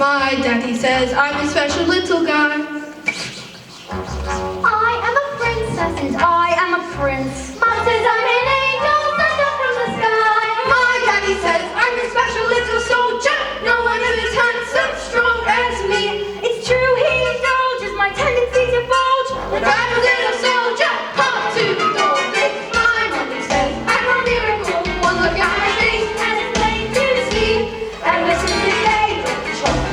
My daddy says I'm a special little guy. I am a princess and I am a prince. Mom says I'm an angel sent up from the sky. My daddy says I'm a special little soldier. No one is as handsome, strong as me. It's true he indulges my tendency to bulge. But I'm a little soldier, come to the door. My mommy says I'm a miracle. One look at my face and it's plain to see. Ever since the day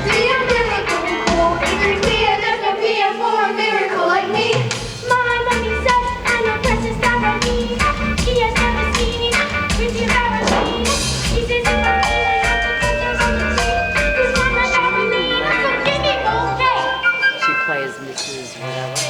be a miracle. Even clear, there's no fear for a miracle like me. My mommy says I'm a precious diamond. She has never seen pretty rarity. She says if I feel on the street, this one that I believe. So give me okay. She plays Mrs. whatever.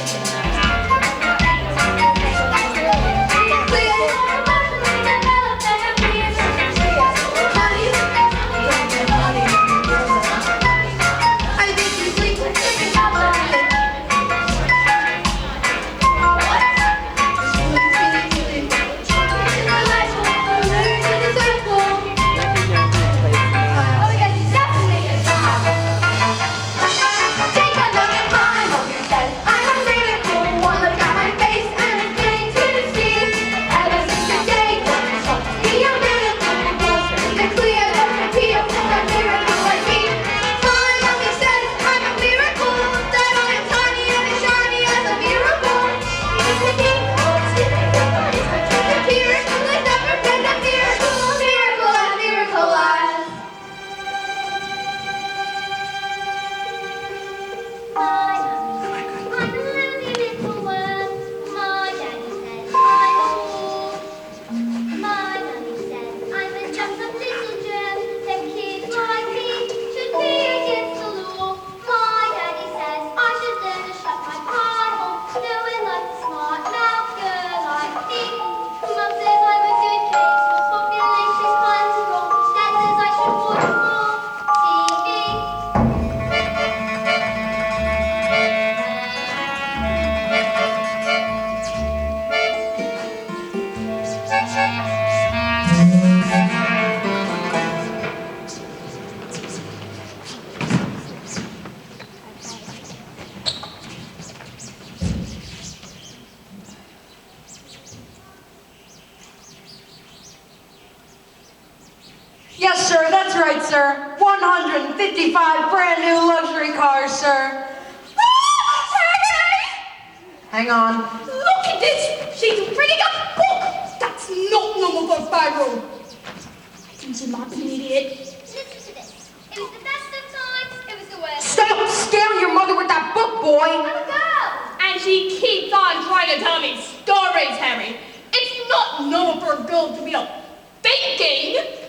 Yes, sir, that's right, sir. 155 brand new luxury cars, sir. Hang on. Look at this! She's reading a book! That's not normal for a 5-year-old. I think she might be an idiot. Listen to this. It was the best of times, it was the worst. Stop scaring your mother with that book, boy! I'm a girl. And she keeps on trying to tell me stories, Harry. It's not normal for a girl to be thinking.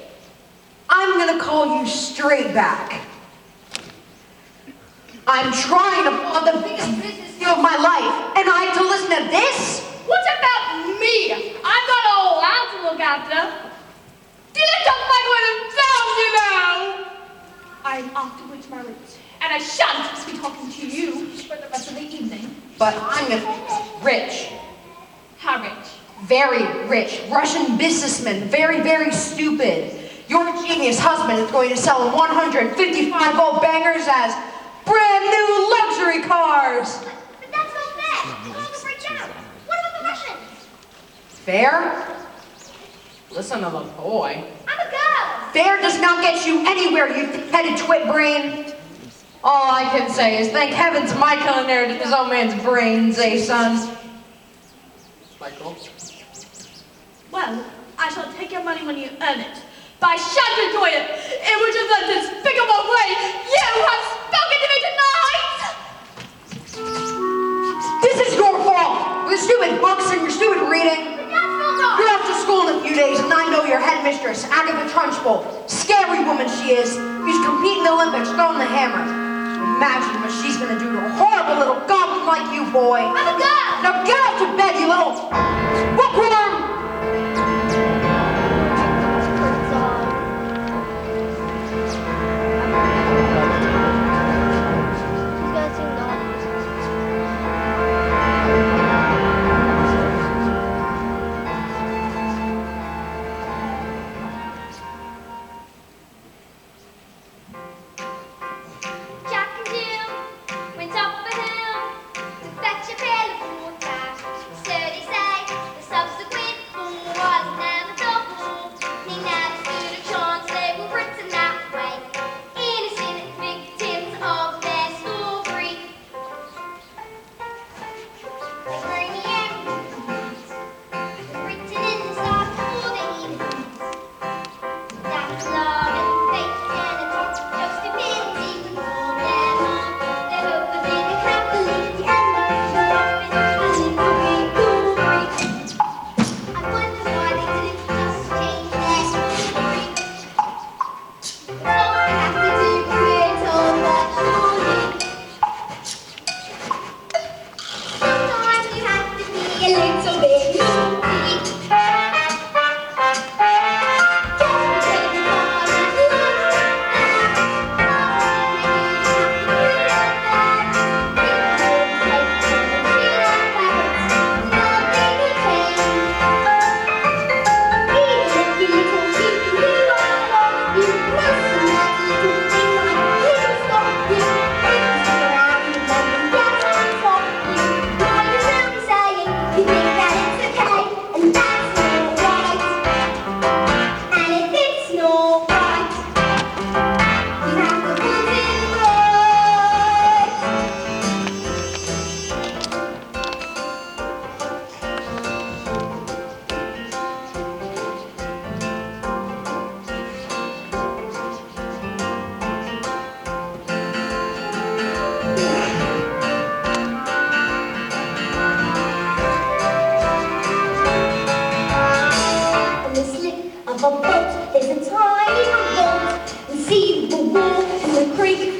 I'm gonna call you straight back. I'm trying to pull the biggest business deal of my life, and I have to listen to this? What about me? I've got a whole house to look after. Didn't come back when it found you now. I'm off to reach my roots, and I shan't be talking to you for the rest of the evening. But I'm gonna rich. How rich? Very rich. Russian businessman. Very, very stupid. Your genius husband is going to sell 155-volt bangers as brand new luxury cars. But that's not fair. All will break down. What about the Russians? Fair? Listen to the boy. I'm a girl. Fair does not get you anywhere, you thick-headed twit brain. All I can say is thank heavens Michael inherited this old man's brains, eh, son? Michael? Well, I shall take your money when you earn it. But I shan't enjoy it in which is the despicable way you have spoken to me tonight! This is your fault! Your stupid books and your stupid reading. But that's not right. You're off to school in a few days, and I know your headmistress, Agatha Trunchbull. Scary woman she is. Used to compete in the Olympics, throwing the hammer. Imagine what she's gonna do to a horrible little goblin like you, boy. I'm a girl. Now get up to bed, you little bookworm!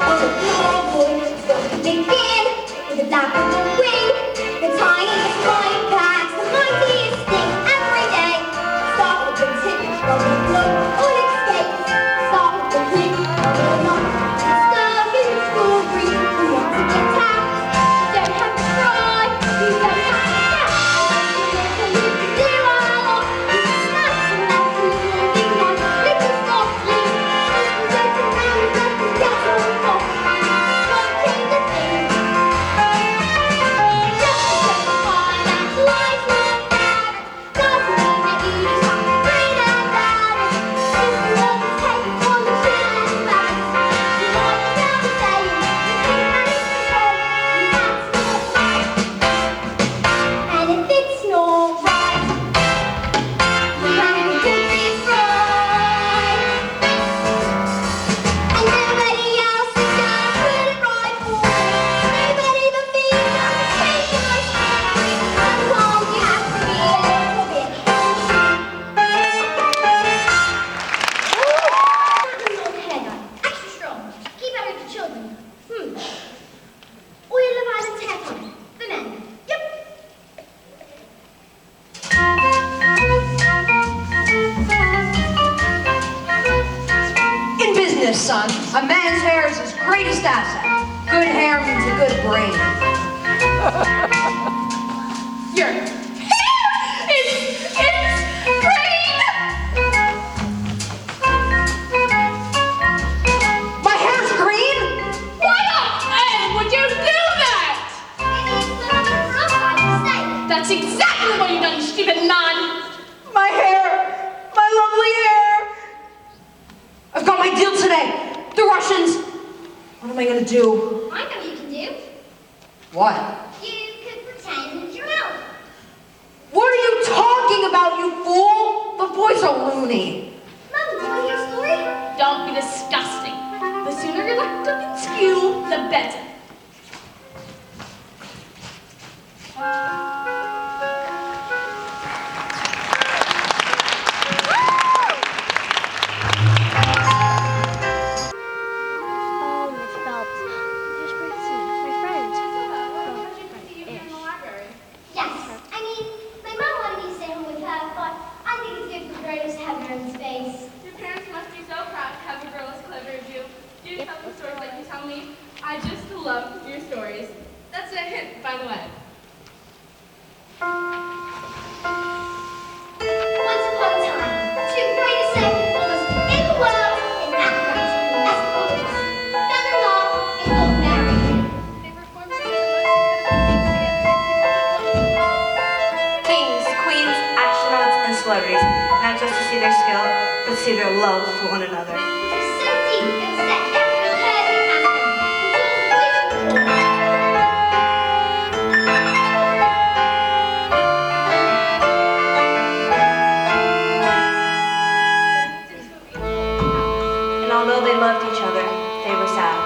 was a small boy, so he began with a flap of a wing. The tiniest flying packs, the mightiest thing every day. Start with the tip of the blow, all escapes. Start with the click of the knock. Stuck in the school green, who wants to get tapped? You don't have to cry, you don't have to shout. You live to live along. You can laugh and laugh and living on little softly. Just around and let the gas on off. What came the thing? Just because the fire that lies not bad doesn't mean that you just have to bring it down. If you love to take on the chin and back, you want to tell the saying, you think that it's control, and that's not right. And if it's not right, you have to put it right. And nobody else is gonna put it right for me. Nobody but me gonna change my story. Sometimes you have to be a little bit extra strong. Keep out of the children. Oil of iron tackle. The men. Yep. In business, son, a man's hair is his greatest asset. Good hair means a good brain. Your hair is great! My hair's green? Why not? Ed, would you do that? It's another for us, I should say. That's exactly what you done, you stupid nun! My hair! My lovely hair! I've got my deal today! The Russians! What am I gonna do? I know what you can do. What? You could pretend that you're out. What are you talking about, you fool? The boys are loony. Mum, do you want to hear a story? Don't be disgusting. The sooner you're locked up in school, the better. Oh, Miss Phelps. Here's Gracen, my friend. Yes. I mean, my mom wanted me to stay home with her, but I think it's good for girls to have their own space. Your parents must be so proud to have a girl as clever as you. Do you tell them stories like you tell me? I just love your stories. That's a hint, by the way. Once upon a time, the two greatest sex performers in the world in acrobats and escapades fell in love and got married. They perform some of the most incredible things together. Kings, queens, astronauts, and celebrities, not just to see their skill, but to see their love for one another. Which was so deep it was set every curve in Aspen and taught women. And although they loved each other, they were sad.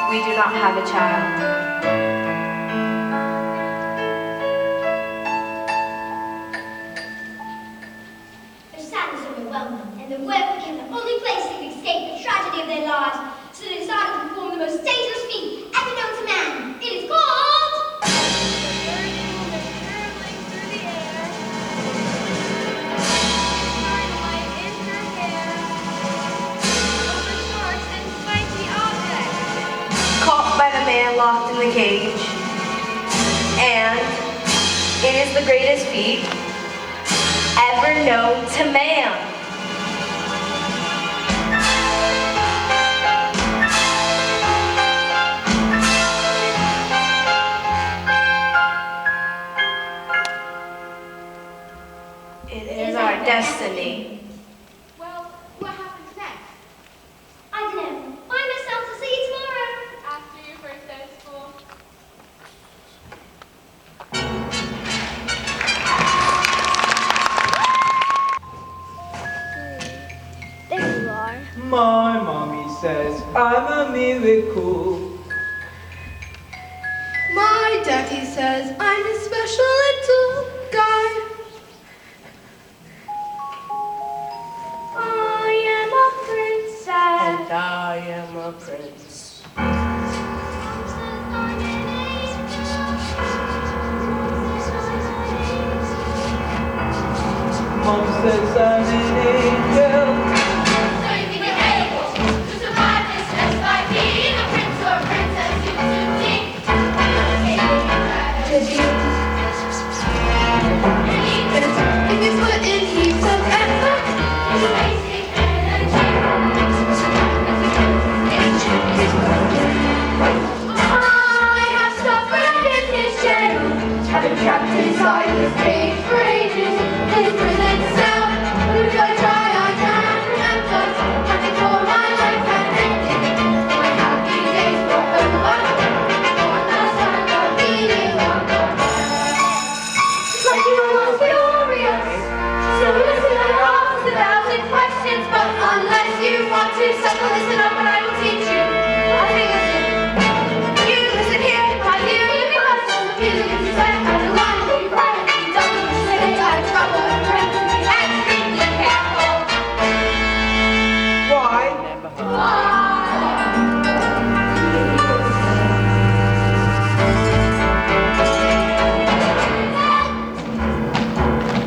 We do not have a child. Their sadness overwhelmed them, and the work became the only place they could escape the tragedy of their lives. So they decided to perform the most dangerous feat ever known to man. It is called... Caught by the man locked in the cage. And it is the greatest feat ever known to man. It is our destiny. Well, what happens next? I don't know. Find myself to see you tomorrow. After your first day of school? My mommy says I'm a miracle. My daddy says I'm a special little guy. I am a princess. And I am a prince. Mom says I'm an angel. So you think you're able to survive this test by being a prince or a princess? If you put in heaps of effort, you're wasting energy. I have suffered in this jail. I've been trapped inside this cage for ages. This prison cell. If I try, I can't remember. I think all my life had ended. My happy days were over. For the sun of being longer. Like you were once furious. So listen, I ask 1,000 questions, but unless you want to settle, listen up and I will teach you. I think it's it. You listen here, I hear you questions. You look inside, I the line, you cry, you don't say I have trouble and friends to be extremely careful. Why?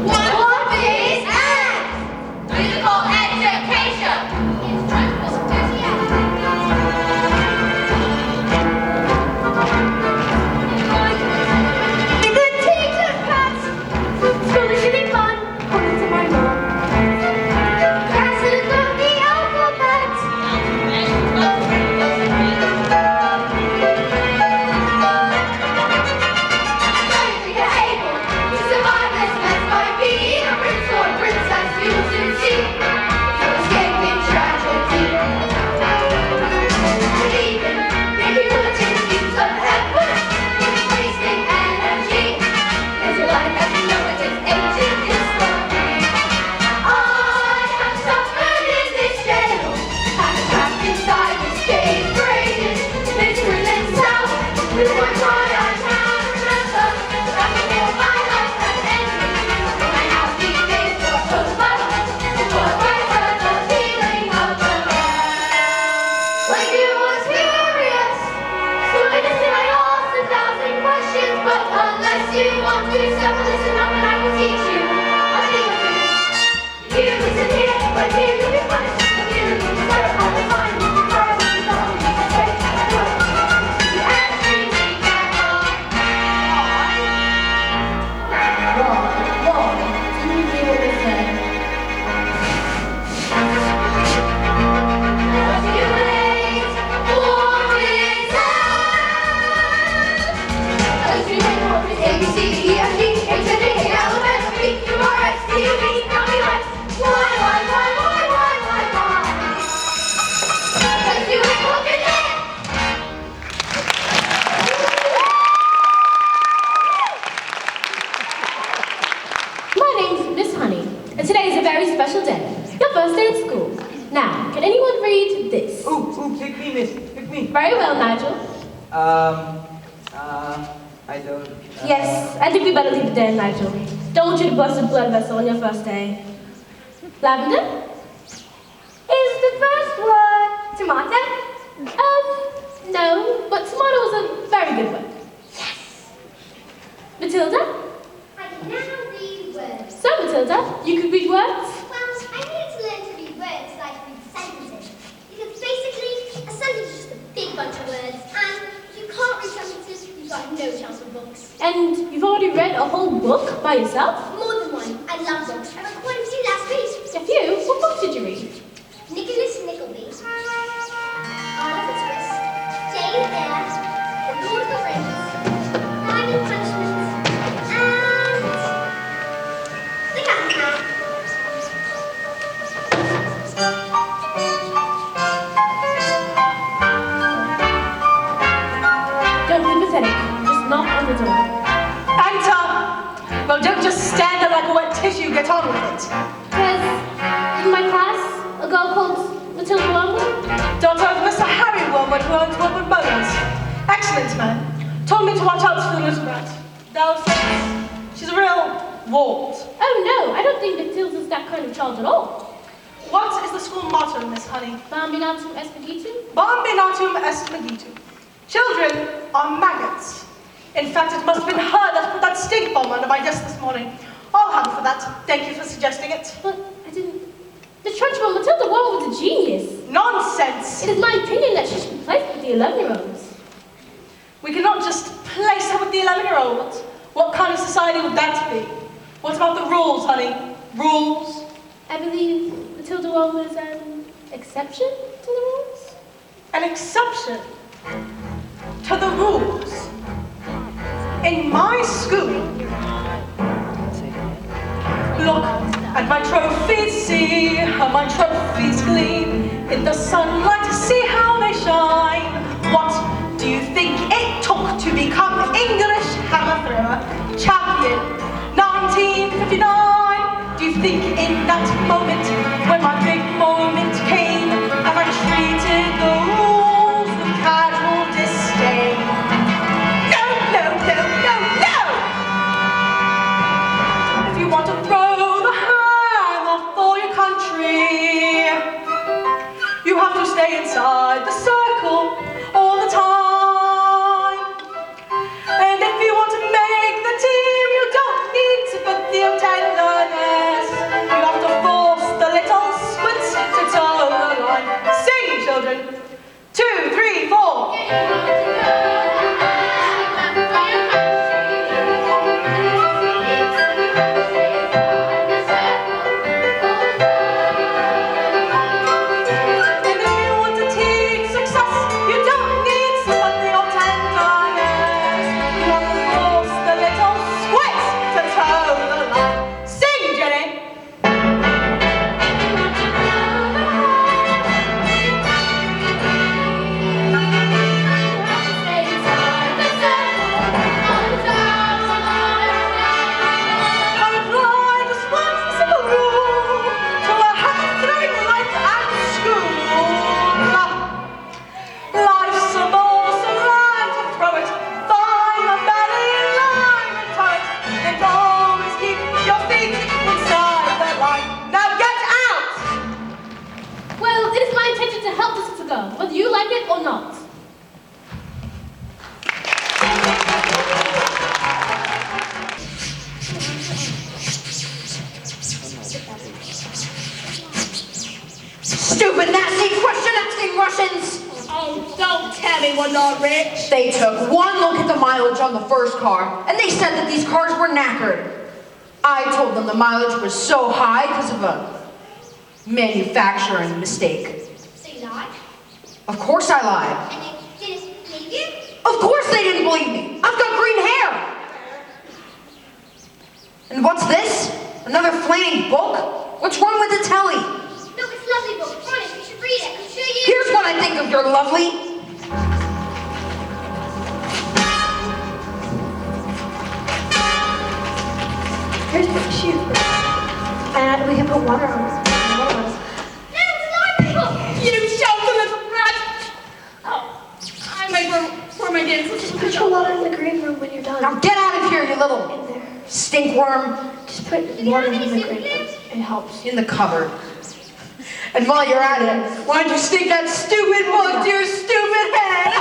What is ant? Musical education. The teacher's pets. School is really fun, according to my mom. Classes of the alphabet. So you think you're able to survive this mess by being a prince or a princess? You will soon see you're escaping tragedy. But even if you put in heaps of effort, you're wasting energy. 'Cause your life as you know it is aging slowly. I have suffered in this jail. I'm trapped inside this cage for ages. This prison cell. With one cry I can't remember. That before my life has ended. My happy days were over. Before I heard the feeling of the like you was furious. So listen, I asked 1,000 questions, but unless you want to settle, listen up and I will teach you. I think of you. You listen here, but here you'll be punished. You look inside all the time. You cry when you don't need to say. You extremely careful. Whoa, didn't you hear what we said? What do you wait for is as you wait for is A, B, C, D, E, F, G, H, I, J, K, L, M, N, O, P, Q, R, S, T, U, V, W, X, Y? As you wait for is My name's Miss Honey, and today is a very special day. Your first day at school. Now, can anyone read this? Ooh, pick me, miss. Pick me. Very well, Nigel. I don't. Yes, I think we better leave it there, Nigel. Don't want you to burst a blood vessel on your first day. Lavender? Is the first word tomato? No, but tomato was a very good word. Yes. Matilda? I can now read words. So, Matilda, you could read words? Well, I needed to learn to read words so I could read sentences. Because basically, a sentence is just a big bunch of words, and if you can't read sentences, you've got no chance with books. And you've already read a whole book by yourself? More than one. I love books. I read quite a few last week. A few? What book did you read? Nicholas Nickleby. Oliver Twist. Jane Eyre. The Lord of the Rings. Crime and Punishment. And The Cat and Cat. Don't be pathetic. Just knock on the door. Enter! Well, don't just stand there like a wet tissue. Get on with it. Because in my class, a girl called Matilda who owns Woodward Motors. Excellent man. Told me to watch out for the little brat. Thou says she's a real wart. Oh no, I don't think Matilda's that kind of child at all. What is the school motto, Miss Honey? Bambinatum espeditum? Bambinatum est meditum. Children are maggots. In fact, it must have been her that put that stink bomb under my desk this morning. I'll have it for that. Thank you for suggesting it. But I didn't... The trenchman Matilda Wall was a genius. Nonsense! It is my opinion that she should be placed with the 11-year-olds. We cannot just place her with the 11-year-olds. What kind of society would that be? What about the rules, honey? Rules? I believe Matilda Wall was an exception to the rules. An exception to the rules? In my school, look at my trophies, see how my trophies gleam. In the sunlight, see how they shine. What do you think it took to become English hammer thrower champion 1959? Do you think in that moment, when my big moment came, and I treated the rules with casual disdain? No, no, no, no, no! If you want to throw the hammer for your country, you have to stay inside the circle all the time. And if you want to make the team, you don't need sympathy or tenderness. You have to force the little squints to toe the line. Sing, children. 2, 3, 4. Whether you like it or not. Stupid, nasty, question-asking Russians! Oh, don't tell me we're not rich. They took one look at the mileage on the first car, and they said that these cars were knackered. I told them the mileage was so high because of a manufacturing mistake. So you lied? Of course I lied. And they didn't believe you? Of course they didn't believe me. I've got green hair. And what's this? Another flaming book? What's wrong with the telly? No, it's a lovely book. Honest, you should read it. I'm sure you... Here's what I think of your lovely. Here's the shoe. And we can put water on it. No, it's a library book! You shelter little brat! Oh, I make room for my dance. Put your water in the green room when you're done. Now get out of here, you little In there. stinkworm. Just put water in the green room. It helps. In the cupboard. And while you're at it, why don't you stick that stupid book to your stupid head?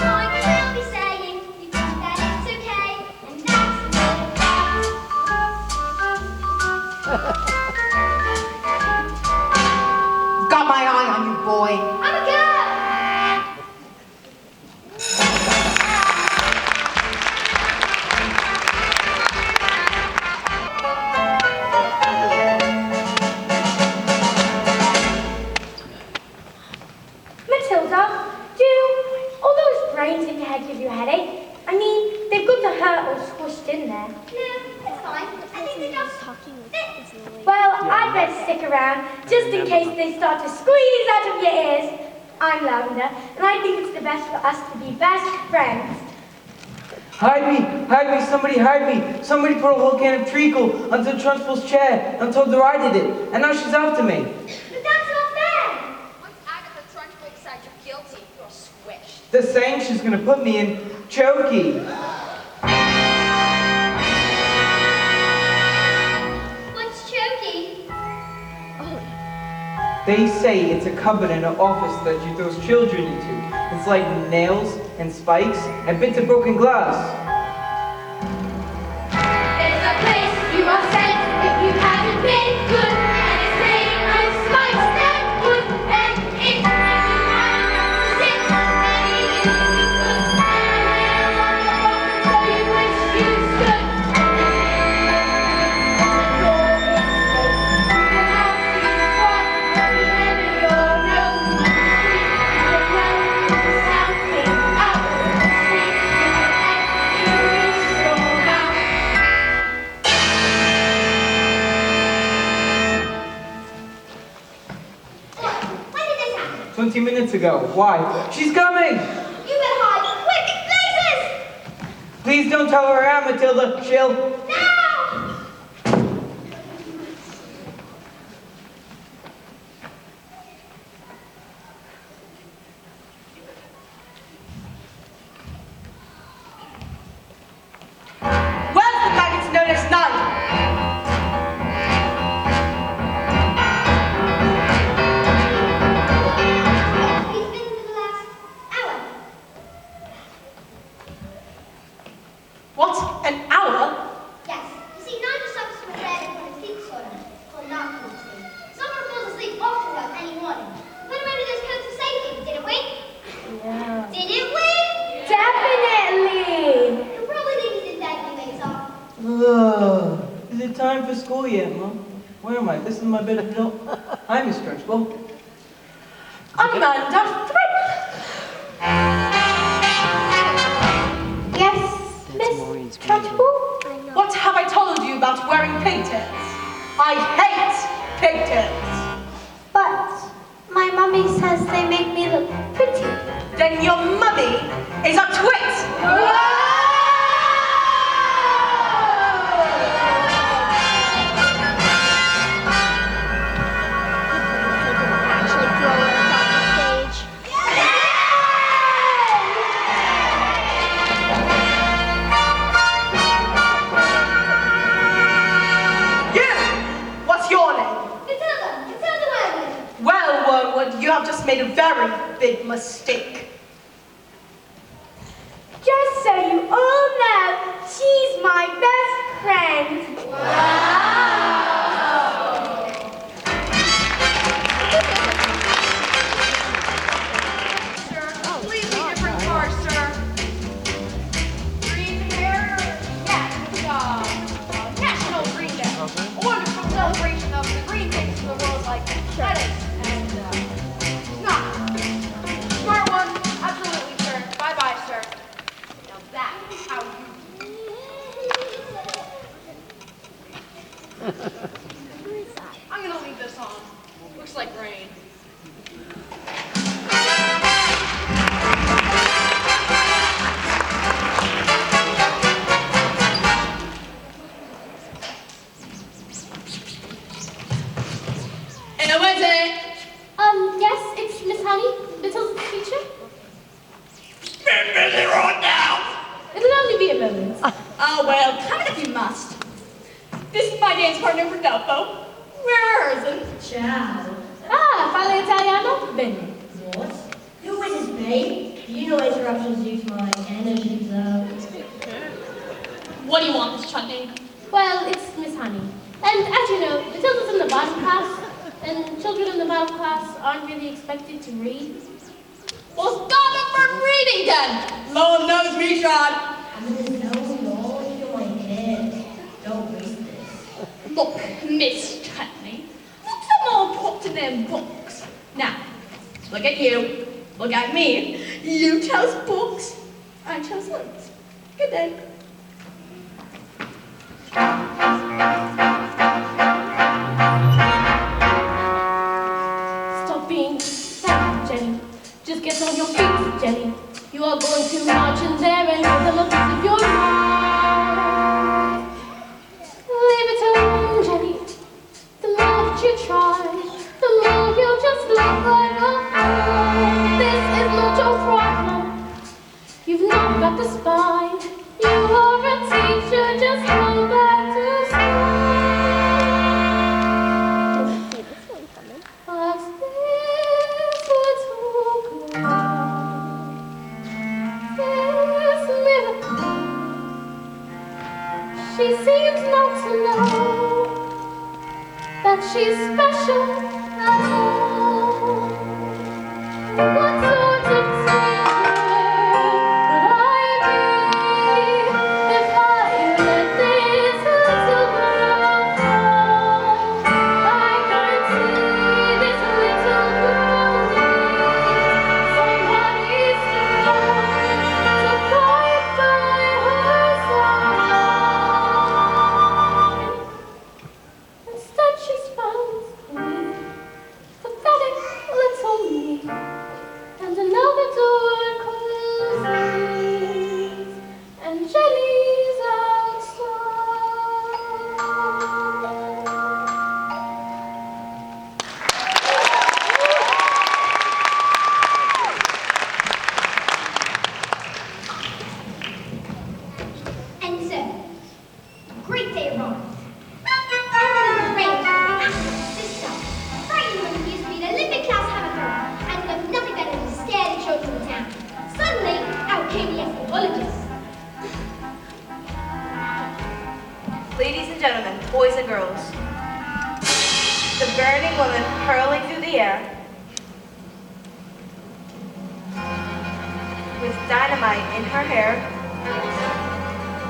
Like might give you a headache. I mean, they've got to hurt or squished in there. No, it's fine. I think they're just talking easily. Well, I'd better stick around, just in case they start to squeeze out of your ears. I'm Lavender, and I think it's the best for us to be best friends. Hide me, somebody hide me. Somebody put a whole can of treacle onto Trunchbull's chair and told her I did it, and now she's after me. But that's not fair. Once Agatha Trunchbull decides you're guilty, you're squished. The same she's gonna put me in chokey. What's choky? They say it's a cupboard in an office that you throw children into. It's like nails and spikes and bits of broken glass. It's a place you are sent if you haven't been good. And it's made of spikes and wood. And it's you have to sit. And even if you could stand there on the box, so you wish you stood. And the door is closed. You can have to walk at the end of your nose. On the street, you know something out of the street. You wish your mouth. When did this happen? 20 minutes ago. Why? She's coming! You better hide. Quick, places! Please don't tell her where I am, Matilda. She'll... Now! Where's the maggot's known as Nigel? He's been for the last hour. What? An hour? Yes. You see, Nigel suffers from a rare form of sleep disorder called narcolepsy. Someone falls asleep often without any warning. Put him under those coats of safety, didn't we? Yeah. Didn't we? Definitely! He'll probably think he's in bed when he wakes up. Is it time for school yet, Mom? Where am I? This is my bed of milk. Hi, Miss Trunchbull. Amanda Thread. Yes, That's Miss Maureen's Trunchbull? I know. What have I told you about wearing pigtails? I hate pigtails. But my mummy says they make me look pretty. Then your mummy is a twit. Actually throw her across the stage. You! What's your name? Matilda Wormwood. Well, Wormwood, you have just made a very big mistake. Just so you all know, she's my best friend. Please be different cars, sir. Green hair? Yeah, it's National Green Day. A wonderful celebration of the green things in the world like lettuce and not. Smart one, absolutely, sir. Bye-bye, sir. Now that's how you I'm gonna leave this on. Looks like rain. And where's it? Yes, it's Miss Honey, Matilda's teacher. Been busy right now. It'll only be a moment. Oh, well, come if you must. This is my dance partner, Rodolfo. We're hers. Ciao. Ah, parla italiano? Bene. What? Who is his babe? You know interruptions due to my energy zones. What do you want, Miss Chutney? Well, it's Miss Honey. And as you know, Matilda's in the bottom class, and children in the bottom class aren't really expected to read. Well, stop it from reading then. Lord knows we tried. I'm gonna know you all into my head. Don't waste this. Look, Miss Chutney, books are more important than books. Now, look at you. Look at me. You chose books. I chose lunch. Good day. Stop being sad, Jenny. Just get on your feet, Jenny. You are going to march in there and give them a piece of your mind. Leave it alone, Jenny. The more that you try, the more you'll just look like a fool. This is not your problem. You've not got the spine. You are a teacher, just go back to school. What's this little girl? This miracle. She seems not to know that she's special at all. What sort of teacher would I be if I let this little girl fall? I can see this little girl needs somebody strong to fight by her side. Instead, she's found me, pathetic little me, and another door closes, and Jenny's outside. And so, great day arrived. Everyone was ready for the actual sister. Frightened when he used to be the Olympic class hammer thrower and loved nothing better than to scare the children of the town. Suddenly, out came the anthropologist. Ladies and gentlemen, boys and girls, the burning woman hurling through the air with dynamite in her hair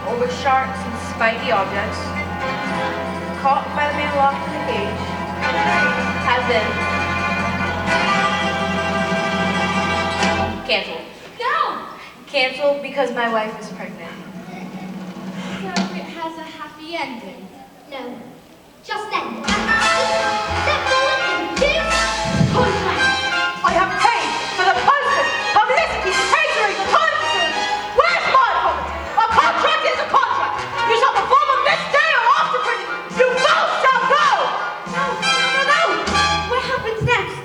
over sharks and spiky objects, caught by the man locked in the cage, has been canceled. No! Canceled because my wife is pregnant. So it has a happy ending. No, just then, step forward and give contract. I have paid for the posters, publicity, catering, the time facility. Where's my profit? A contract is a contract. You shall perform on this day or after printing. You both shall go. No. What happens next?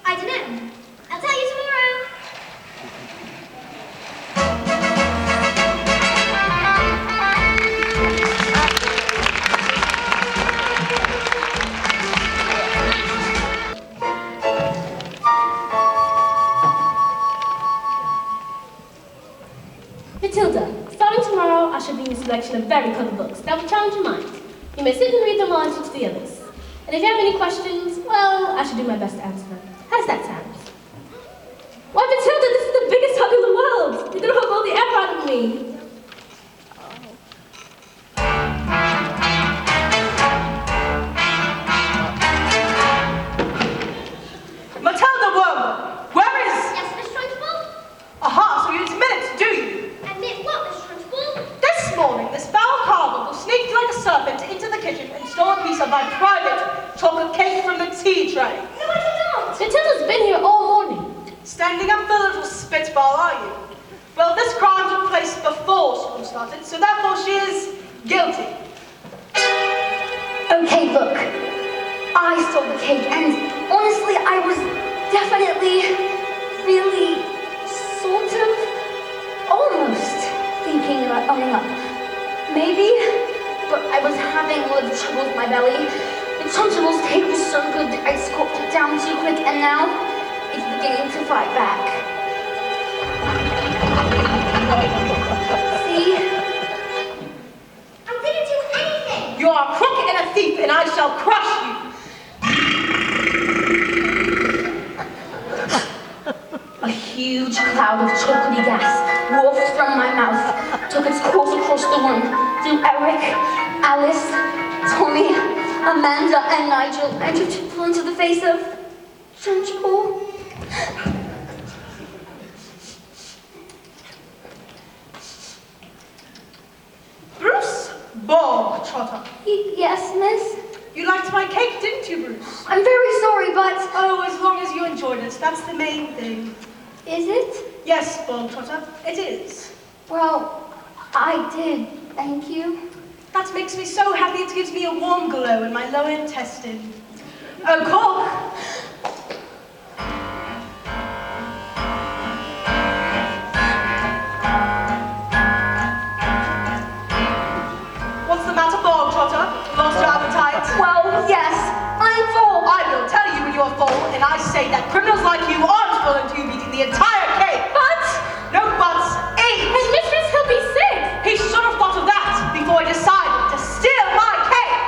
I don't know. I'll tell you tomorrow. Matilda, starting tomorrow, I shall bring you a selection of very clever books that will challenge your mind. You may sit and read them while I teach the others. And if you have any questions, well, I shall do my best to answer them. How does that sound? Why, Matilda, this is the biggest hug in the world. You're gonna hug all the air out of me. Matilda Worm, where is... Yes, Miss Trunchbull? Aha, so you admit it, do you? Admit what, Miss Trunchbull? This morning, this foul carbuncle sneaked like a serpent into the kitchen and stole a piece of my private chocolate cake from the tea tray. No, I did not. Matilda's been here all morning. Standing up for the little spitball, are you? Well, this crime took place before school started, so therefore she is guilty. Okay, look. I stole the cake, and honestly, I was definitely, really, sort of, almost thinking about owning up. Maybe, but I was having a lot of trouble with my belly. The Trunchbull's cake was so good that I scooped it down too quick, and now it's beginning to fight back. See? I didn't do anything. You are a crook and a thief, and I shall crush you. A huge cloud of chocolatey gas wafted from my mouth, took its course across the room, through Eric, Alice, Tommy, Amanda, and Nigel, and it flew into the face of Trunchbull. Bog Trotter. Yes, miss? You liked my cake, didn't you, Bruce? I'm very sorry, but... Oh, as long as you enjoyed it, that's the main thing. Is it? Yes, Bog Trotter, it is. Well, I did, thank you. That makes me so happy it gives me a warm glow in my lower intestine. Oh, Cork! What's the matter, Bog Trotter? Lost your appetite? Well, yes, I'm full. I will tell you when you are full, and I say that criminals like you aren't full until you've eaten the entire cake. But... No buts. Eat! And mistress, he'll be sick. He should have thought of that before he decided to steal my cake.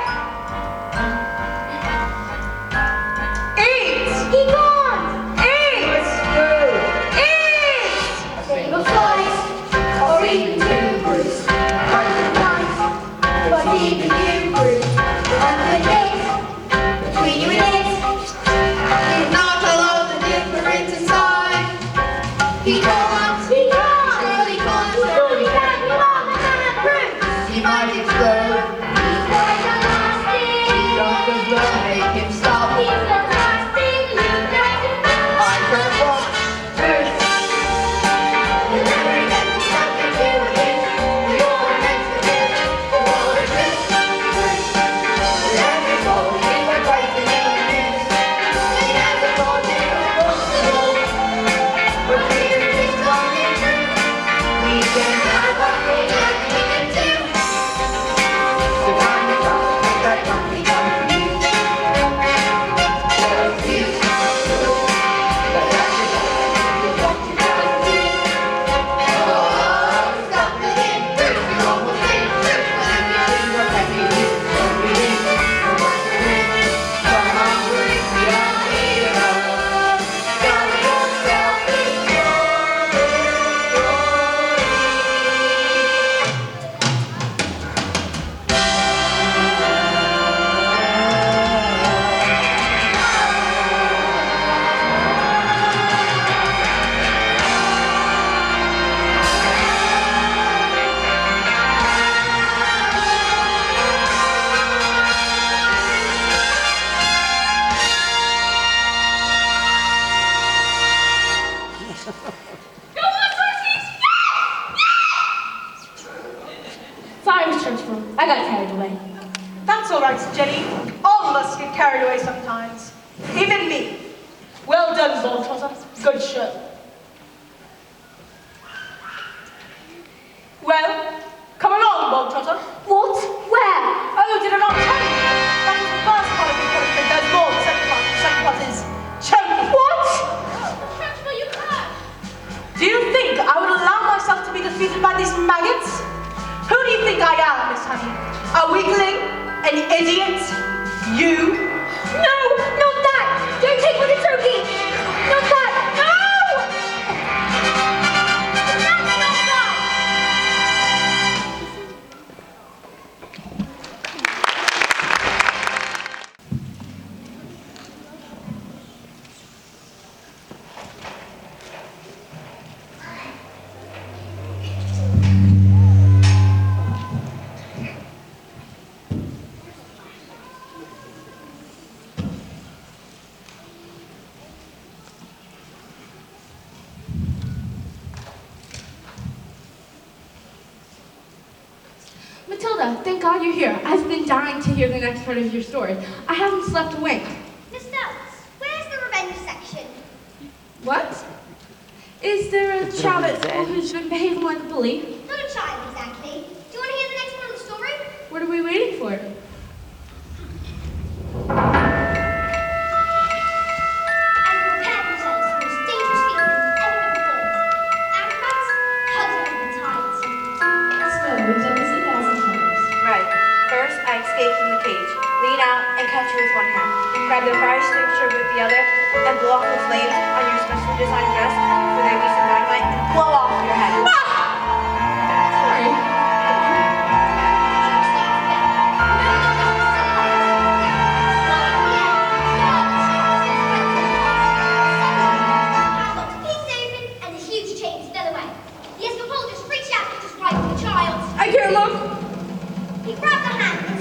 Eat! He gone. Eat! Eat! Save a slice, or even two, Bruce. Once, but even you, Bruce. And the days between you and it, Did not allow the difference inside. He can't, he gone. surely can't, Surely can't be long enough, Bruce. he might explode. He's quite everlasting. Don't the blood make him stop. He's everlasting, leave nothing but. I can't watch Bruce. You never get nothing to do with it. We all are meant to do. We all are just Bruce. We never told you we're quite the news. We never told you it was possible. But here it is coming true. We can have what we like we can do. The time is up to make that company come for you. Just you. But that's just you want to do. Oh, stop the hit. Bruce, you're almost in. Bruce, whatever you do, whatever you do, don't believe. Come on, Bruce, you're a hero. Got yourself in glory. Sorry, Miss Churchville. I got carried away. That's all right, Jenny. All of us get carried away sometimes. Even me. Well done, Bog Trotter. Good show. Well, come along, Bog Trotter. What? Where? Oh, did I not tell you? That is the first part of the punishment. There's more. The second part. The second part is choking. What? Churchville, you can't. Do you think I would allow myself to be defeated by these maggots? Who do you think I am, Miss Honey? A weakling? An idiot? You? No, not that! Don't take me to Turkey! Not that! Matilda, thank God you're here. I've been dying to hear the next part of your story. I haven't slept a wink. Miss Phelps, where's the revenge section? What? Is there a child at school who's been behaving like a bully? Not a child, exactly. Do you want to hear the next part of the story? What are we waiting for? And prepare themselves for the most dangerous feat they've ever been performed. Acrobats, hug over tight. So, we've done this 1,000 times. Right. First, I escape from the cage, lean out and catch you with one hand. Grab the fire extinguisher with the other, and blow off the flames on your specially designed dress for there be some dynamite and blow off your head. Sorry. The escapologist reached out and just right for the child. I can't look. He grabbed the hand and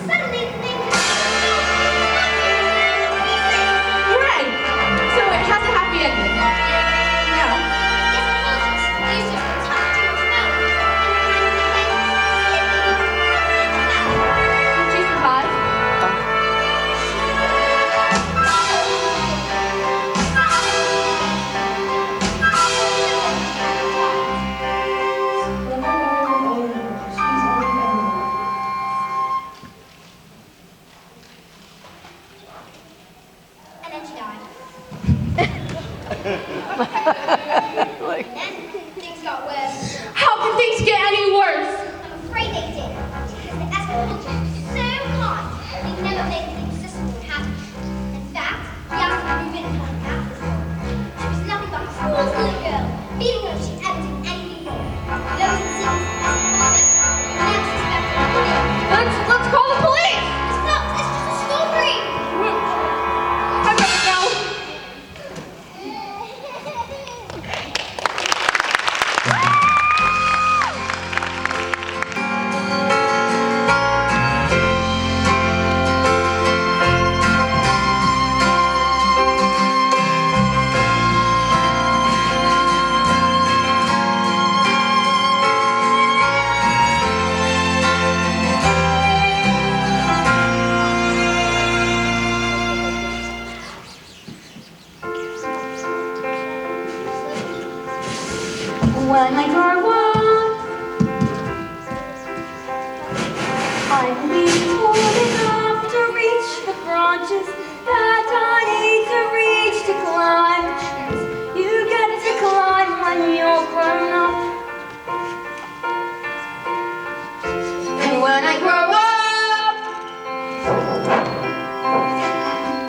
When I grow up,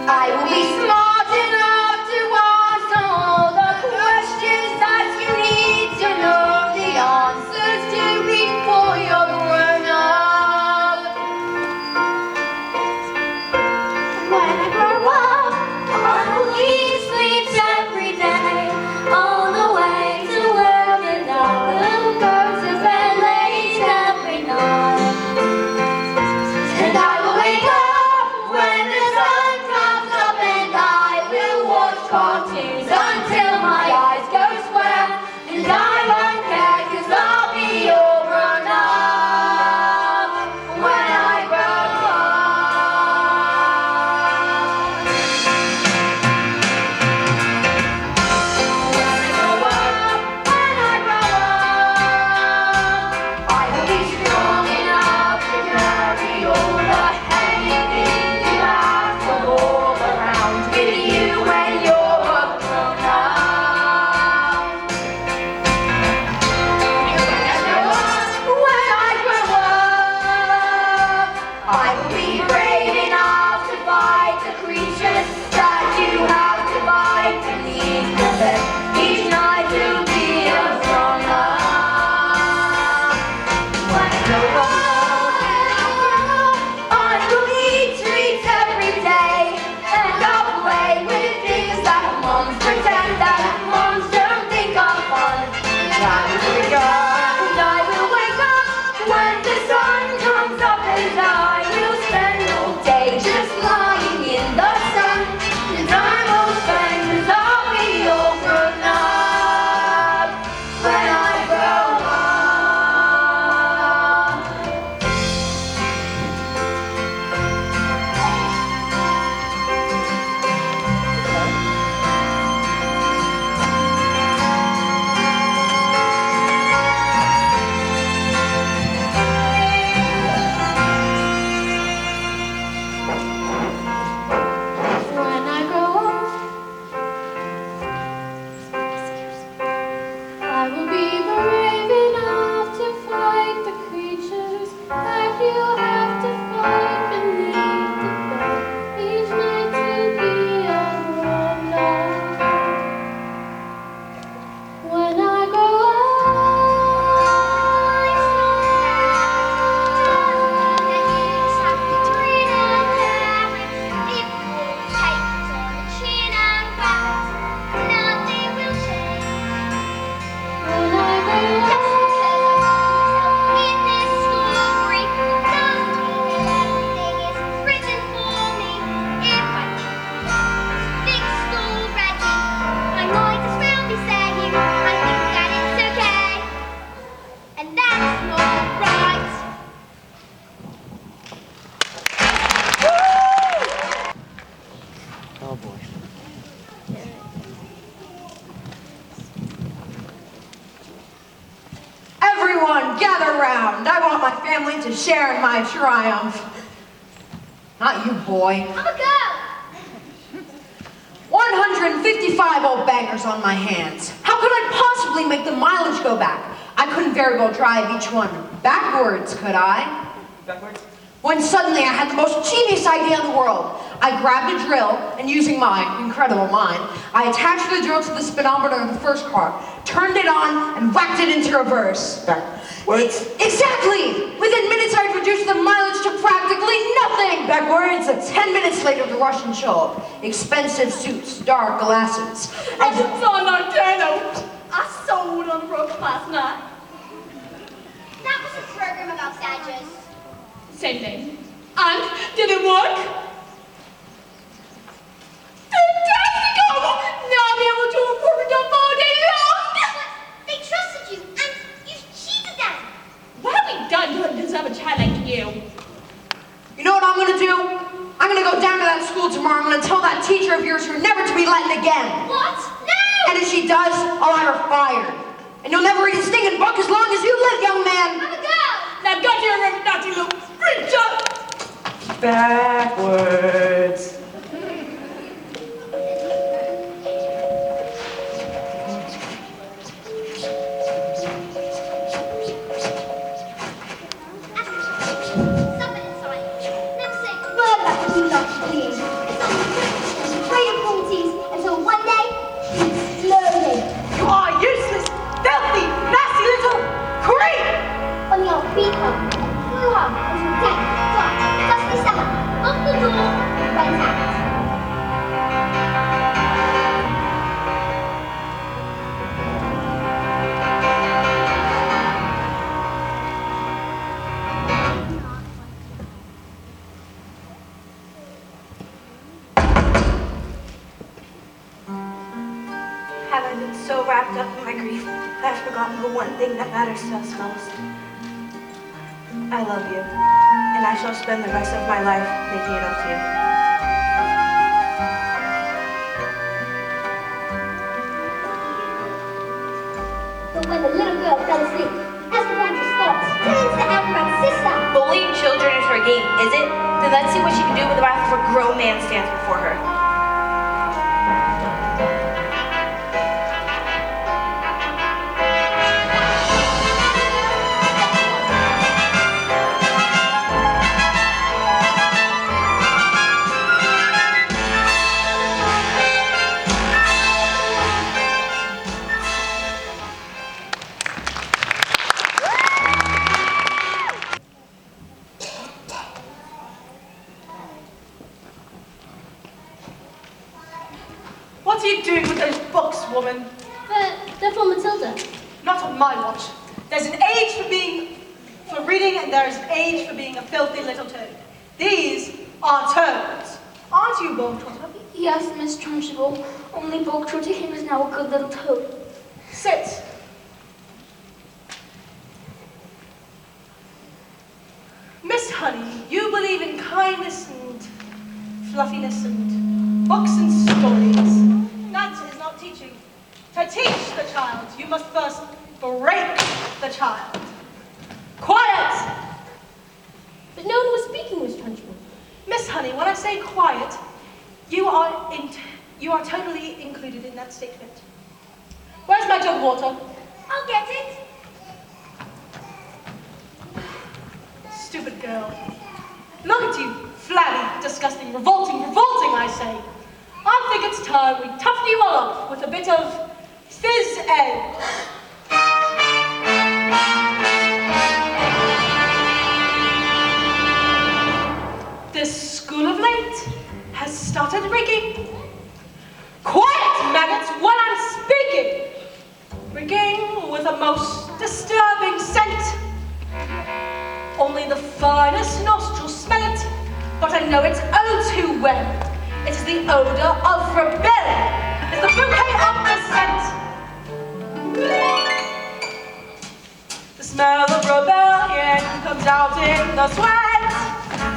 I will be smart enough to answer all the questions that you need to know the answers to before you're grown up. When I grow up, I will eat sweets every day, all the way to work, and I will go to bed late every night. And I will wake up when the sun comes up, and I will watch cartoons until my eyes go square. And I won't care 'cause I'll be all grown up when I grow up. When I grow up, I will be strong enough to carry all the heavy things you have to haul around with you when you're a grown up. When I grow up, I will be brave enough to fight the creatures that you have to fight beneath the bed each night to be a grown up. When I grow up, I will eat treats every day, and I'll play with things that moms pretend that moms don't think are fun. And I will wake up when the sun comes up, and I will spend all day just lying in the sun. And I won't spend 'cause I'll be all grown up when I grow up. When I grow up, I will be brave enough to fight the creatures that you have to fight beneath the bed each night to be a grown up. When I grow and that's not right. Oh boy. Everyone, gather round. I want my family to share in my triumph. Not you, boy. I'm a girl. 155 old bangers on my hands. How could I possibly make the mileage go back? I couldn't very well drive each one backwards, could I? Backwards? When suddenly I had the most genius idea in the world. I grabbed a drill, and using my incredible mind, I attached the drill to the speedometer of the first car, turned it on, and whacked it into reverse. Backwards? Exactly! Within minutes I'd reduced the mileage to practically nothing! Backwards? 10 minutes later the Russians show up. Expensive suits, dark glasses. And on our channel. I sold on the road last night. That was a program about badgers. Same thing. And did it work? Fantastico! Now I'm able to report it up all day long. But they trusted you, and you cheated them. What have we done to deserve a child like you? you know what I'm gonna do? I'm gonna go down to that school tomorrow. I'm gonna tell that teacher of yours you're never to be let in again. What? No! And if she does, I'll have her fired. And you'll never read a stinking book as long as you live, young man. I'm a girl. Now got your river, Nazi little creature. Backwards. beat home and flew off into a damp, dark, dusty summer. Locked the door and went out. Have I been so wrapped up in my grief that I've forgotten the one thing that matters to us most? I love you, and I shall spend the rest of my life making it up to you. But when the little girl fell asleep, Esperanza's thoughts turned to the acrobat's sister. Bullying children is her game, is it? Then let's see what she can do when the wrath of a grown man stands before her. What are you doing with those books, woman? They're for Matilda. Not on my watch. There's an age for reading, and there is an age for being a filthy little toad. These are toads. Aren't you, Bogtrotter? Yes, Miss Trunchbull. Only Bogtrotter to him is now a good little toad. Sit. Miss Honey, you believe in kindness and fluffiness and books and stories. That is not teaching. To teach the child, you must first break the child. Quiet! But no one was speaking, Miss Trunchbull. Miss Honey, when I say quiet, you are totally included in that statement. Where's my jug of water? I'll get it. Stupid girl. Look at you, flabby, disgusting, revolting, I say. I think it's time we toughen you all up with a bit of fizz egg. This school of late has started reeking. Quiet, maggots, while I'm speaking. Reeking with a most disturbing scent. Only the finest nostrils smell it, but I know it oh too well. It is the odor of rebellion. It's the bouquet of the scent. The smell of rebellion comes out in the sweat,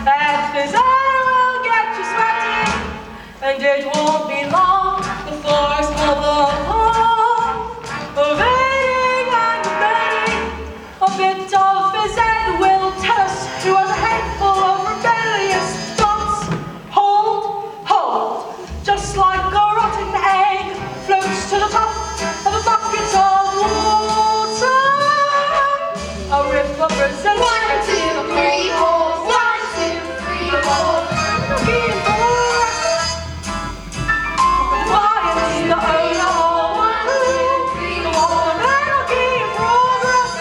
and fizz will get you sweating, and it won't be long before I smell the home of waiting and debating. A bit of fizz will tell us who has a handful of rebellious thoughts. Hold, just like a rotten egg floats to the top of a bucket of water. A riff of resentment. 1, 2, 3, 4. 1, 2, 3, 4. Looking for defiance, the odor of 1, 2, 3, 4. anarchy and progress.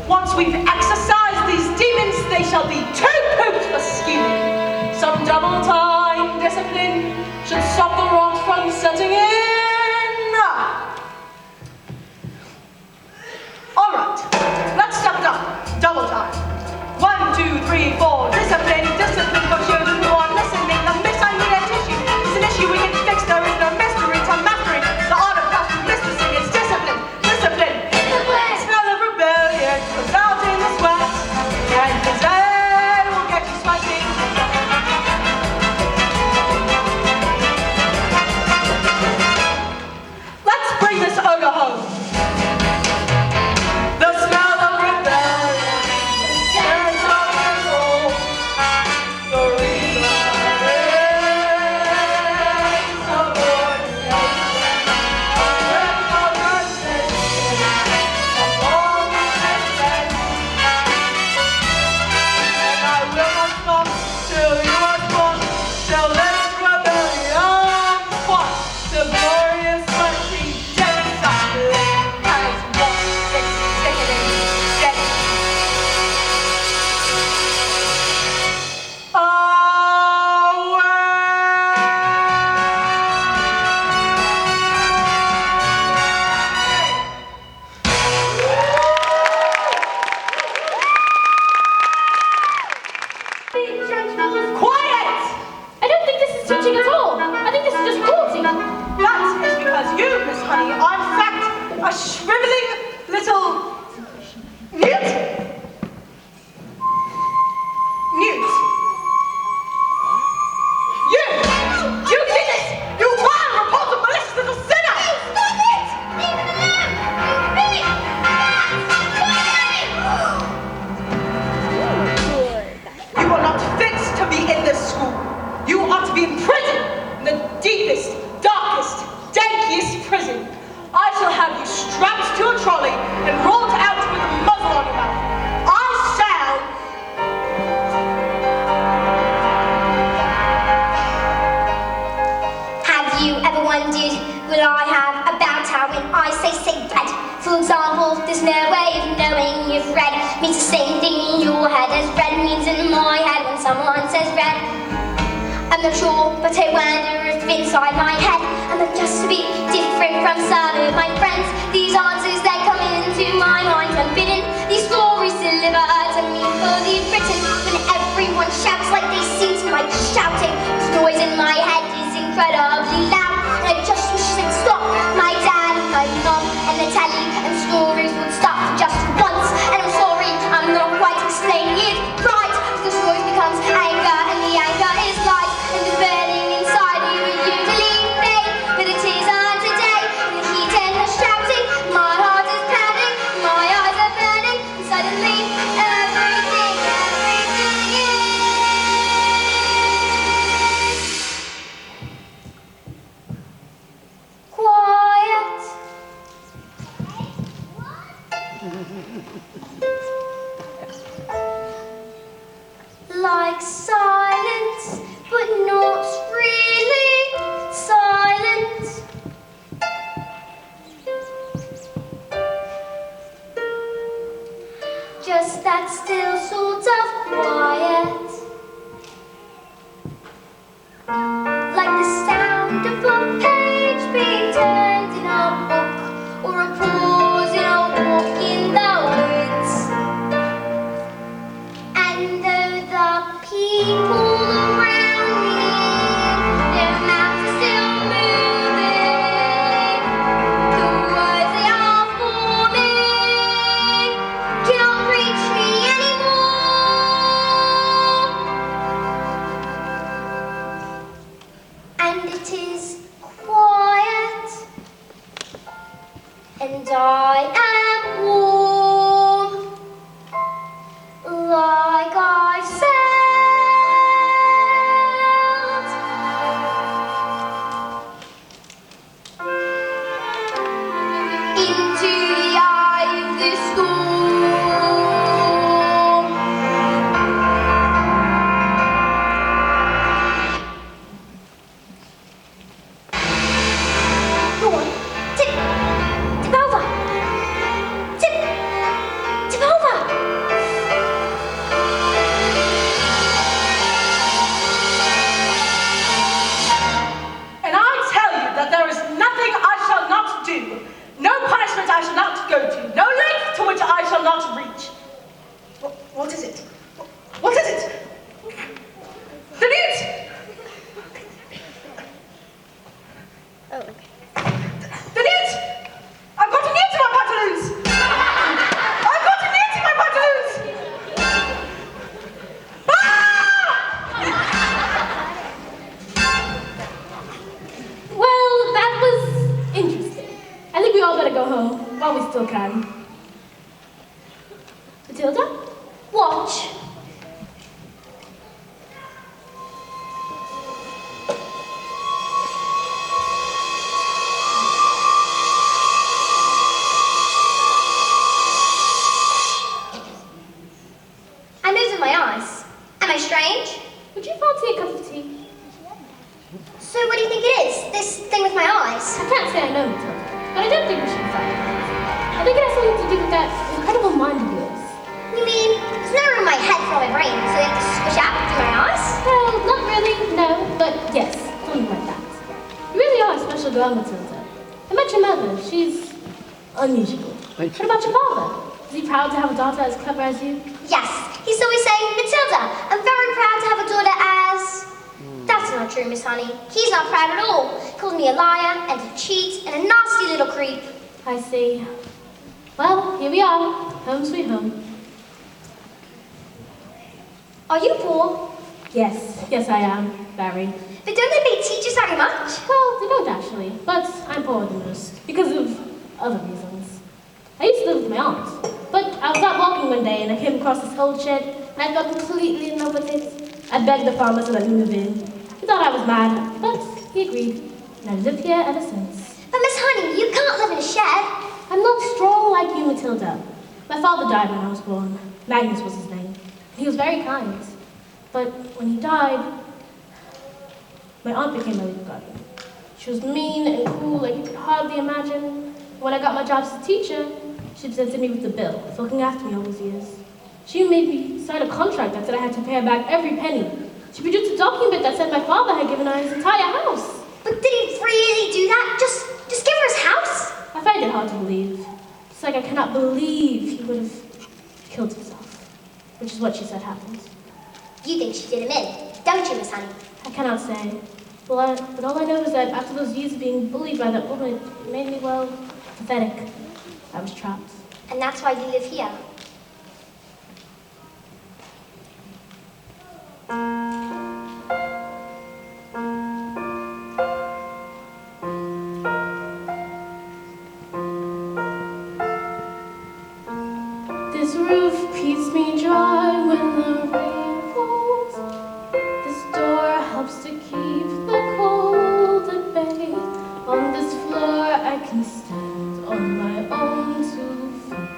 Once we've exorcised these demons, they shall be too pooped for scheming. Some double-time discipline should stop the rot from setting in. All right, let's step it up. Double time. 1, 2, 3, 4. Discipline for children who are listening. The miscellaneous tissue is an issue we can fix. There is no mystery to mastering the art of classroom listening. It's discipline. The smell of rebellion comes out in the sweat, and the day will get you sweating. if red means the same thing in your head as red means in my head when someone says red. I'm not sure, but I wonder if inside my head I'm just a bit different from some of my friends. These answers that come into my mind unbidden, these stories delivered to me fully written. When everyone shouts like they seem to like shouting, this noise in my head is incredibly loud, and I just wish they'd stop. My dad and my mom and the telly and stories would stop for just once. And I'm sorry, I'm not quite explaining it right, because noise becomes anger and the anger is light, and the burning inside you usually fade, but it isn't today. In the heat and the shouting, my heart is pounding, my eyes are burning, and suddenly everything is quiet. Like silence, but not really silent. Just that still sort of quiet. Like the sound of a page being turned in a book, or a pause in a walk in the woods. And though the people around me, their mouths are still moving, the words they are forming cannot reach me anymore. And it is quiet, and I am warm, like I said. Into the eye of the storm. Go on, tip, tip over, tip, tip over. And I tell you that there is nothing I shall not do, no punishment I shall not go to, no length to which I shall not reach. What is it? What is it? Denise! Oh, okay. Denise! I've got a knit in my pantaloons! I've got a knit in my pantaloons! Well, that was interesting. I think we all better go home while we still can. Matilda? Watch. I moved with my eyes. Am I strange? Would you fancy a cup of tea? So what do you think it is? This thing with my eyes? I can't say I know, Matilda, but I don't think we should fight. I think it has something to do with that incredible mind of yours. You mean there's no room in my head for all my brain, so they have to squish out through my eyes? Well, not really, no, but yes, something like that. You really are a special girl, Matilda. I met your mother. She's unusual. What about your father? Is he proud to have a daughter as clever as you? Yes, he's always saying, Matilda, I'm very proud to have a daughter as... That's not true, Miss Honey. He's not proud at all. He calls me a liar and a cheat and a nasty little creep. I see. Well, here we are. Home sweet home. Are you poor? Yes, I am. Very. But don't they pay teachers very much? Well, they don't actually, but I'm poorer than most because of other reasons. I used to live with my aunt, but I was out walking one day and I came across this old shed and I fell completely in love with it. I begged the farmer to let me move in. He thought I was mad, but he agreed, and I've lived here ever since. But Miss Honey, you can't live in a shed. I'm not strong like you, Matilda. My father died when I was born. Magnus was his name. He was very kind. But when he died, my aunt became my legal guardian. She was mean and cruel like you could hardly imagine. When I got my job as a teacher, She presented me with the bill for looking after me all those years. She made me sign a contract that said I had to pay her back every penny. She produced a document that said my father had given her his entire house. But did he really do that? Just give her his house? I find it hard to believe. It's like I cannot believe he would have killed himself, which is what she said happened. You think she did him in, don't you, Miss Honey? I cannot say. But all I know is that after those years of being bullied by that woman, it made me, well, pathetic. I was trapped. And that's why you live here. This roof keeps me dry when the rain falls. This door helps to keep the cold at bay. On this floor I can stand on my own 2 feet.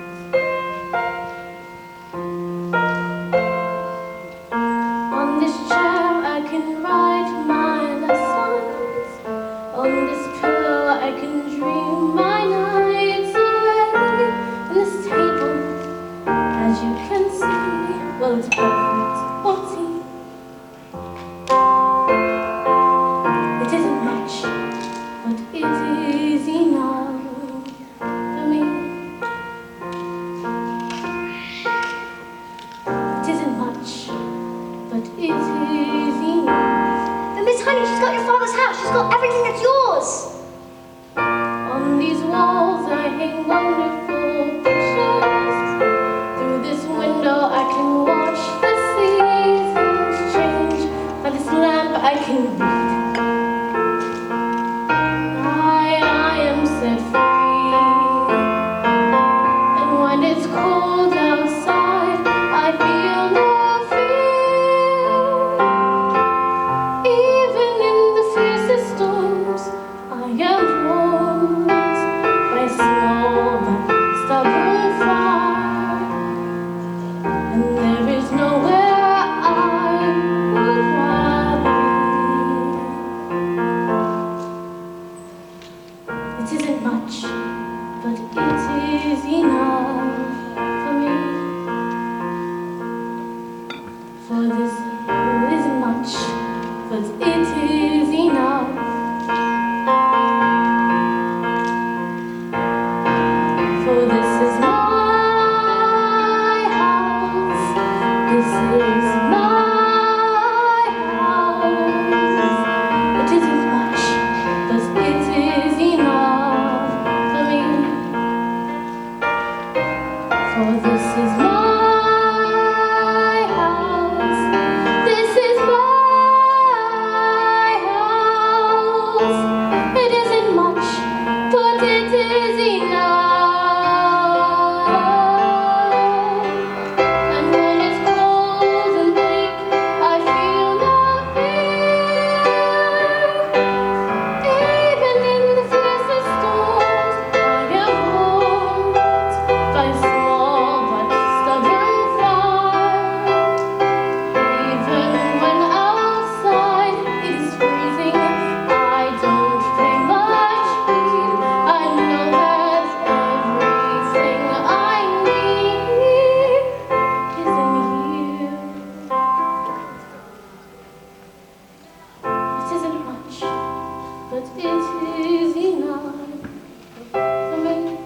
On this chair I can write my lessons. On this pillow I can dream my nights away. And this table, as you can see, well, it's perfect for tea. It isn't much, but it is enough for me. It isn't much, but it is enough. But Miss Honey, she's got your father's house. She's got everything that's yours. On these walls I hang wonderful pictures. Through this window I can watch the seasons change. By this lamp I can read. I am set free. And when it's cold outside, I feel no fear. Even in the fiercest storms, I am warmed by a small but stubborn fire. And there is nowhere I would rather be. It isn't much, but it is enough for me. For this isn't much, but it is enough. For this is my house. This is my house. It isn't much, but it is enough for me. For this is my house. This is my house. It isn't much, but it is enough. And when it's cold and bleak, I feel no fear. Even in the fiercest storms, I am warmed by a small but stubborn fire. Even when outside it is freezing, I don't pay much heed. I know that everything I need is in here. It isn't much, but it is enough for me.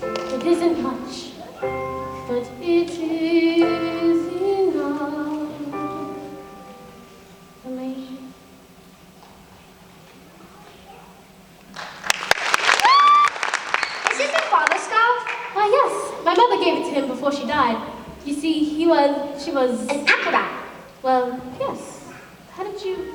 It isn't much, but it is enough for me. Is this your father's scarf? Ah, yes, my mother gave it to him before she died. You see, she was, An acrobat. well, yes. How did you?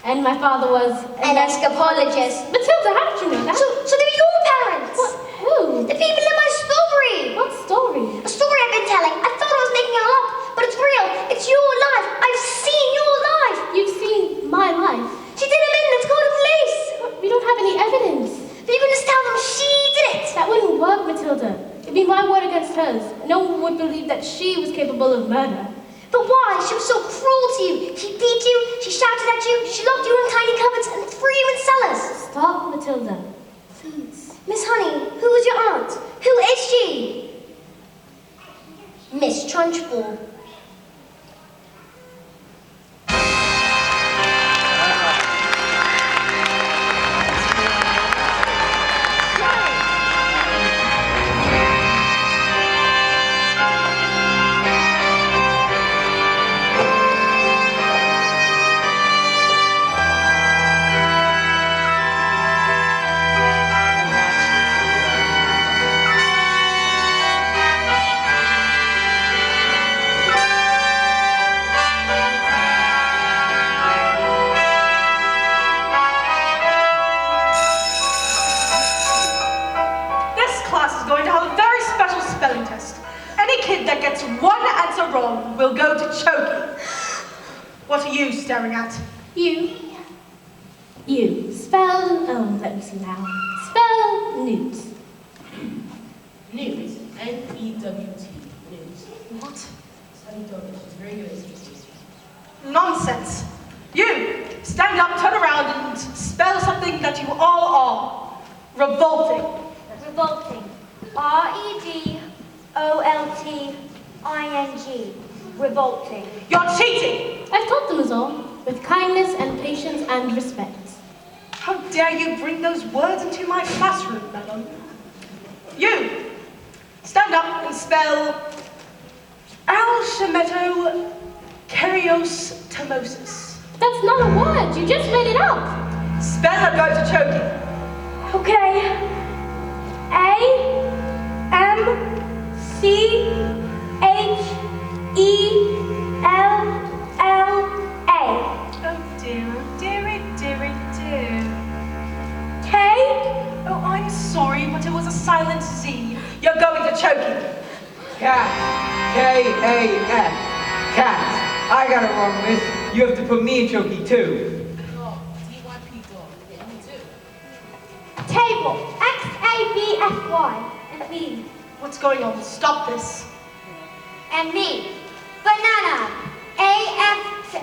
And my father was An escapologist. Matilda, how did you know that? So they were your parents? What? Who? The people in my story. What story? A story I've been telling. I thought I was making it up, but it's real. It's your life. I've seen your life. You've seen my life. She did him in. Let's go to police. We don't have any evidence. But you can just tell them she did it. That wouldn't work, Matilda. It'd be my word against hers. No one would believe that she was capable of murder. But why? She was so cruel to you. She beat you, she shouted at you, she locked you in tiny cupboards and threw you in cellars. Stop, Matilda. Please. Miss Honey, who was your aunt? Who is she? Miss Trunchbull. Will go to choking. What are you staring at? You. Spell, let me see now. Spell newt. Newt. N-E-W-T. Newt. What? Study Dorish. It's very good. Nonsense. You, stand up, turn around, and spell something that you all are. Revolting. Revolting. R-E-V-O-L-T-I-N-G. Revolting. You're cheating! I've taught them as all, with kindness and patience and respect. How dare you bring those words into my classroom, madam? You, stand up and spell Alchemeto Kerios Tomosis. That's not a word, you just made it up. Spell or go to choking. Okay. A-M-C-H-E-L-L-A. Oh dearie, dear. K. Oh, I'm sorry, but it was a silent Z. You're going to choking. Cat. K-A-F. Cat. I got it wrong, miss. You have to put me in choky too. Dog. D-Y-P dog. Yeah, me too. Table. X-A-B-F-Y. And B. What's going on? Stop this. And me. Banana. A-F-A-D-X.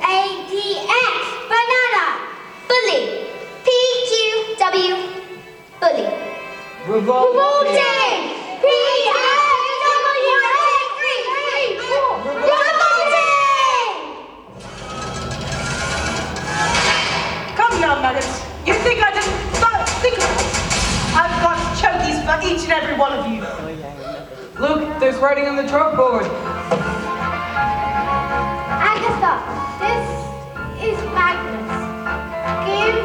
Banana. Bully. P-Q-W. Bully. Revolting. Come now, madams. You think I didn't think of it? I've got chokies for each and every one of you. Look, there's writing on the chalkboard. Agatha, this is Magnus. Give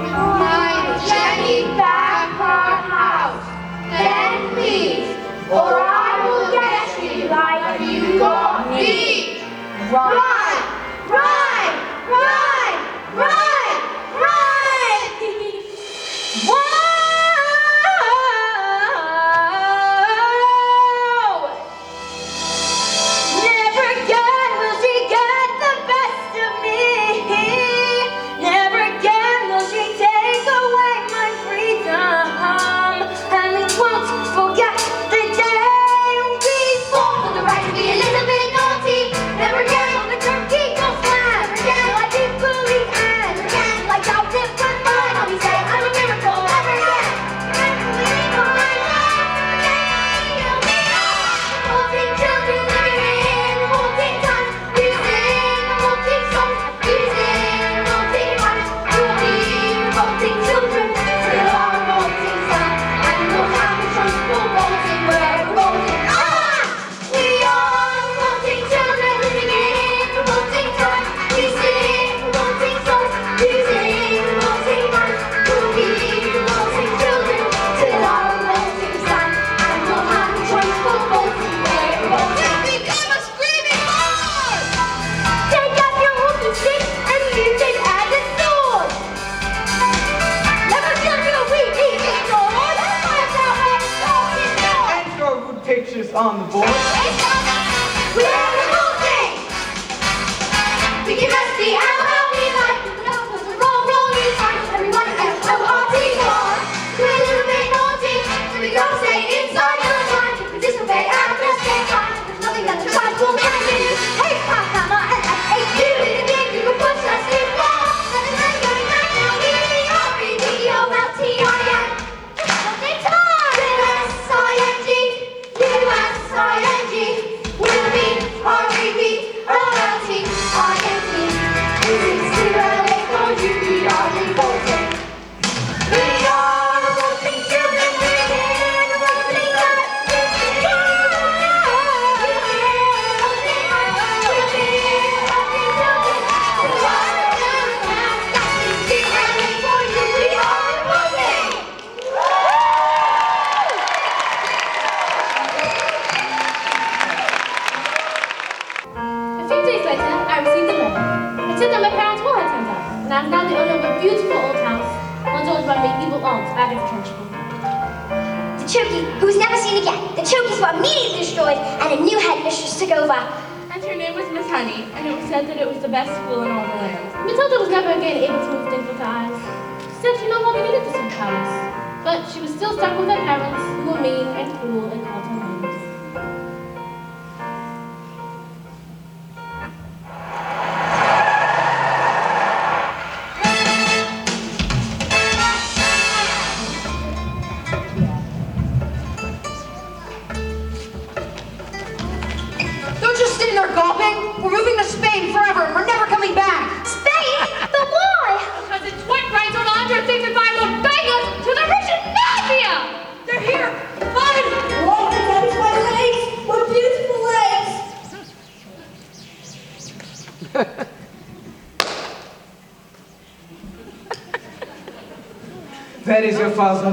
My Jenny back her house, then please, or I will get you like you got me. Run, run, run, run, run! Whoa! Never again will she get the best of me. Never again will she take away my freedom. And we won't forget the day we fought for the right to be a little bit naughty. Never again will the turkey go flat. Never again will I deeply and never again will I doubt different mind. I'll be saying I'm a miracle. Never again. Revolting children living in revolting times. We sing revolting songs. We sing revolting rhymes. We'll be revolting children till our revolting sun. And we'll have the choice for revolting. We're revolting. We are revolting children living in revolting times. We sing revolting songs. We sing revolting rhymes. We'll be revolting children till our revolting sun. And we'll have the choice for revolting. We're revolting. Become a screaming horde! Take up your whooping stick and use it as a sword. Never shall you weep, ignored. That's why it's not right. And throw good pictures on the board. We are revolting! We can best be out how we like. The love was the wrong is right. Everybody F-O-R-T-Y. We're a little bit naughty, so we gotta stay inside all the time. We disobey at the same time. There's nothing that the child will can do. Hey, Pop, Mama, and F-A-Q. You think you can push us too far? But it's not going back now. We are revolting. Revolting time! A few days later, I received a letter. It said that my parents will have turned up, and I was now the owner of a beautiful old house, once owned by my evil aunt, Agatha Trenchbull. The Chokey, who was never seen again. The Chokeys were immediately destroyed, and a new headmistress took over. And her name was Miss Honey, and it was said that it was the best school in all the land. Matilda was never again able to move things with her eyes. She said she no longer needed the superpowers, but she was still stuck with her parents, who were mean and cruel and called her names. Don't just stand there gawping. We're moving to Spain forever and we're never coming back. Spain? But why? Because it's what rights Orlando thinks if I will bang us to the Russian mafia! They're here! Fine! Whoa, that is my legs! What beautiful legs! That is your father.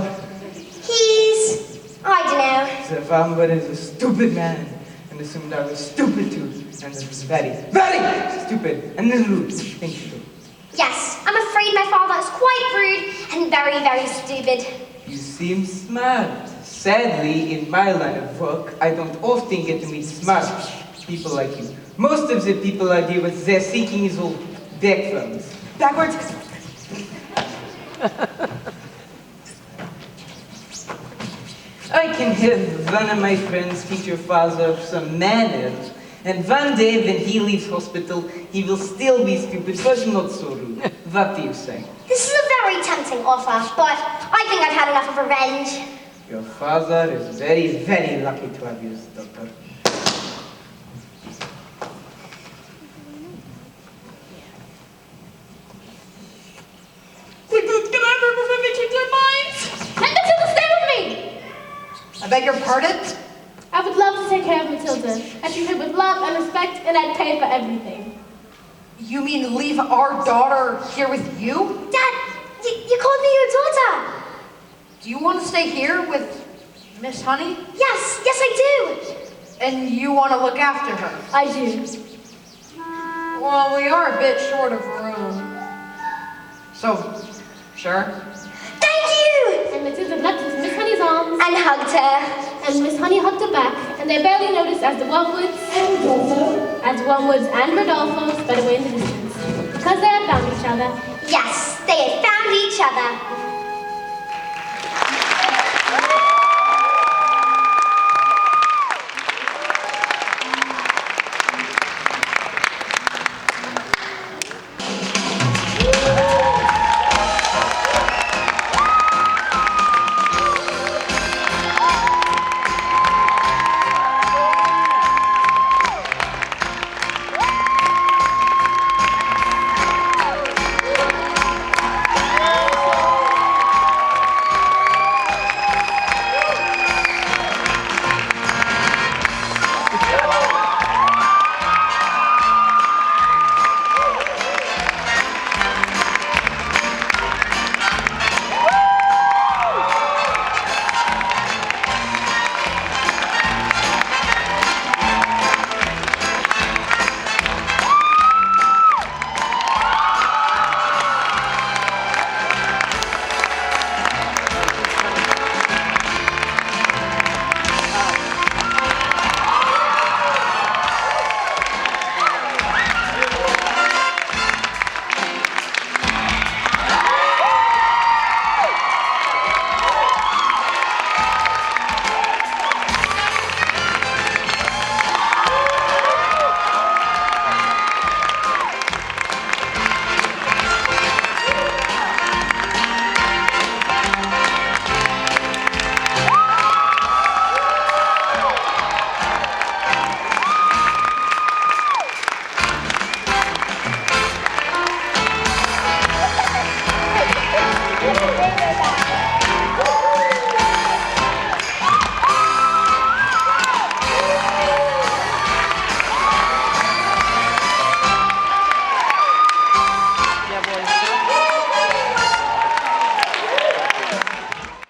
I don't know. The farmer is a stupid man, and assumed I was stupid too, and this was very, very stupid, and then rude. Thank you. Yes, I'm afraid my father is quite rude and very, very stupid. You seem smart. Sadly, in my line of work, I don't often get to meet smart people like you. Most of the people I deal with, their thinking is all backwards. Backwards. I can have one of my friends teach your father some manners, and one day when he leaves hospital, he will still be stupid, but not so rude. What do you say? This is a very tempting offer, but I think I've had enough of revenge. Your father is very, very lucky to have you as a daughter. Can I remove my change their minds? Let Matilda stay with me! I beg your pardon? I would love to take care of Matilda. I'd treat her with love and respect, and I'd pay for everything. You mean leave our daughter here with you? Dad, you called me your daughter. Do you want to stay here with Miss Honey? Yes, I do. And you want to look after her? I do. Well, we are a bit short of room. So, sure? Thank you! And Matilda leapt into Miss Honey's arms, And hugged her. and Miss Honey hugged her back, and they barely noticed as the Wormwoods and Rodolfo sped away in the distance, because they had found each other. Yes, they had found each other.